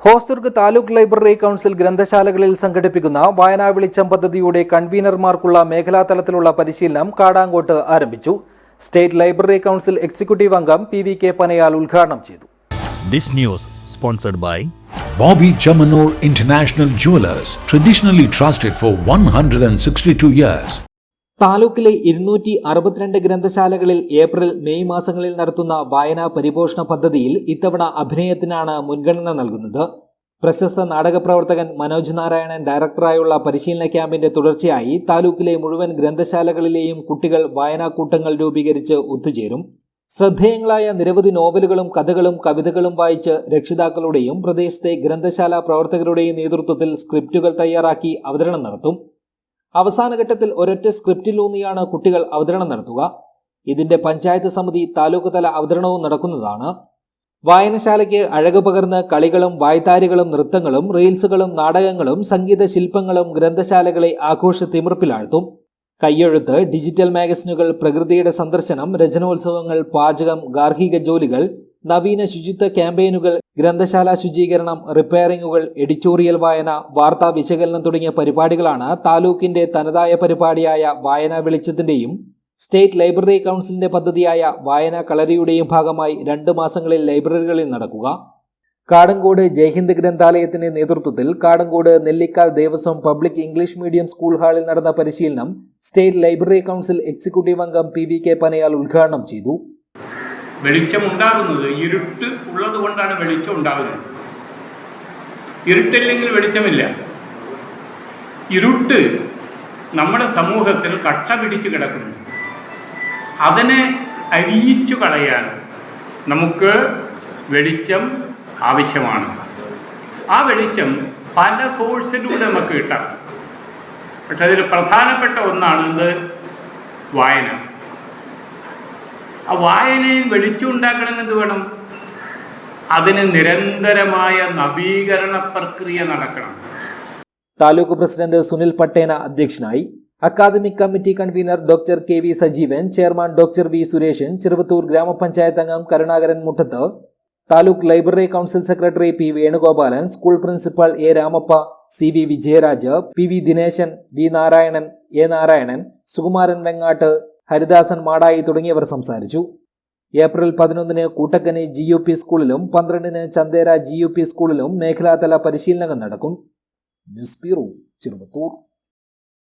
Hosdurg taluk library council ഗ്രന്ഥശാലകളിൽ സംഘടിപ്പിക്കുന്ന വായനാ വെളിച്ചം പദ്ധതിയുടെ കൺവീനർമാർക്കുള്ള മേഖലാതലത്തിലുള്ള പരിശീലനം കാടാങ്കോട്ട് ആരംഭിച്ചു. സ്റ്റേറ്റ് ലൈബ്രറി കൗൺസിൽ എക്സിക്യൂട്ടീവ് അംഗം PVK പനയാൽ ഉദ്ഘാടനം ചെയ്തു. This news sponsored by Bobby Chamanur International Jewelers, traditionally trusted for 162 years. താലൂക്കിലെ 262 ഗ്രന്ഥശാലകളിൽ ഏപ്രിൽ മെയ് മാസങ്ങളിൽ നടത്തുന്ന വായനാ പരിപോഷണ പദ്ധതിയിൽ ഇത്തവണ അഭിനയത്തിനാണ് മുൻഗണന നൽകുന്നത്. പ്രശസ്ത നാടകപ്രവർത്തകൻ മനോജ് നാരായണൻ ഡയറക്ടറായുള്ള പരിശീലന ക്യാമ്പിന്റെ തുടർച്ചയായി താലൂക്കിലെ മുഴുവൻ ഗ്രന്ഥശാലകളിലെയും കുട്ടികൾ വായനാക്കൂട്ടങ്ങൾ രൂപീകരിച്ച് ഒത്തുചേരും. ശ്രദ്ധേയങ്ങളായ നിരവധി നോവലുകളും കഥകളും കവിതകളും വായിച്ച് രക്ഷിതാക്കളുടെയും പ്രദേശത്തെ ഗ്രന്ഥശാല പ്രവർത്തകരുടെയും നേതൃത്വത്തിൽ സ്ക്രിപ്റ്റുകൾ തയ്യാറാക്കി അവതരണം നടത്തും. അവസാനഘട്ടത്തിൽ ഒരൊറ്റ സ്ക്രിപ്റ്റിലൂന്നിയാണ് കുട്ടികൾ അവതരണം നടത്തുക. ഇതിന്റെ പഞ്ചായത്ത് സമിതി താലൂക്ക് തല അവതരണവും നടക്കുന്നതാണ്. വായനശാലയ്ക്ക് അഴകു പകർന്ന് കളികളും വായ്ത്താരികളും നൃത്തങ്ങളും റീൽസുകളും നാടകങ്ങളും സംഗീത ശില്പങ്ങളും ഗ്രന്ഥശാലകളെ ആഘോഷ തിമിർപ്പിലാഴ്ത്തും. കയ്യെഴുത്ത്, ഡിജിറ്റൽ മാഗസിനുകൾ, പ്രകൃതിയുടെ സന്ദർശനം, രചനോത്സവങ്ങൾ, പാചകം, ഗാർഹിക ജോലികൾ, നവീന ശുചിത്വ ക്യാമ്പയിനുകൾ, ഗ്രന്ഥശാല ശുചീകരണം, റിപ്പയറിംഗുകൾ, എഡിറ്റോറിയൽ വായന, വാർത്താ വിശകലനം തുടങ്ങിയ പരിപാടികളാണ് താലൂക്കിന്റെ തനതായ പരിപാടിയായ വായനാ വെളിച്ചത്തിന്റെയും സ്റ്റേറ്റ് ലൈബ്രറി കൗൺസിലിന്റെ പദ്ധതിയായ വായനാ കളരിയുടെയും ഭാഗമായി 2 മാസങ്ങളിൽ ലൈബ്രറികളിൽ നടക്കുക. കാടങ്കോട് ജയ്ഹിന്ദ് ഗ്രന്ഥാലയത്തിന്റെ നേതൃത്വത്തിൽ Kadankode Nellikkal Devaswom public English medium school ഹാളിൽ നടന്ന പരിശീലനം സ്റ്റേറ്റ് ലൈബ്രറി കൗൺസിൽ എക്സിക്യൂട്ടീവ് അംഗം PVK പനയാൽ ഉദ്ഘാടനം ചെയ്തു. വെളിച്ചം ഉണ്ടാകുന്നത് ഇരുട്ട് ഉള്ളത് കൊണ്ടാണ് വെളിച്ചം ഉണ്ടാകുന്നത്. ഇരുട്ടില്ലെങ്കിൽ വെളിച്ചമില്ല. ഇരുട്ട് നമ്മുടെ സമൂഹത്തിൽ കട്ട പിടിച്ച് കിടക്കുന്നു. അതിനെ അരിയിച്ചു കളയാൻ നമുക്ക് വെളിച്ചം ആവശ്യമാണ്. ആ വെളിച്ചം പല സോഴ്സിലൂടെ നമുക്ക് കിട്ടാം. പക്ഷെ അതിൽ പ്രധാനപ്പെട്ട ഒന്നാണ് എന്ത്? വായന. ആ വായനയിൽ വെളിച്ചം ഉണ്ടാക്കണമെന്ന് എന്ത് വേണം? അതിന് നിരന്തരമായ നവീകരണ പ്രക്രിയ നടക്കണം. താലൂക്ക് പ്രസിഡന്റ് സുനിൽ പട്ടേന അധ്യക്ഷനായി. Academic committee convener doctor KV Sajeevan, chairman doctor V Sureshan, Cheruvathur ഗ്രാമപഞ്ചായത്ത് അംഗം Karunakaran Muttath, taluk library council secretary P Venugopalan, school principal A Ramappa, CV Vijayaraj, PV Dineshan, V Narayanan, A Narayanan, Sukumaran Vengatt, Haridasan Madayi തുടങ്ങിയവർ സംസാരിച്ചു. ഏപ്രിൽ 11 കൂട്ടക്കനി GUP സ്കൂളിലും 12 ചന്ദേര GUP സ്കൂളിലും മേഖലാതല പരിശീലനം നടക്കും. News bureau, Cheruvathur.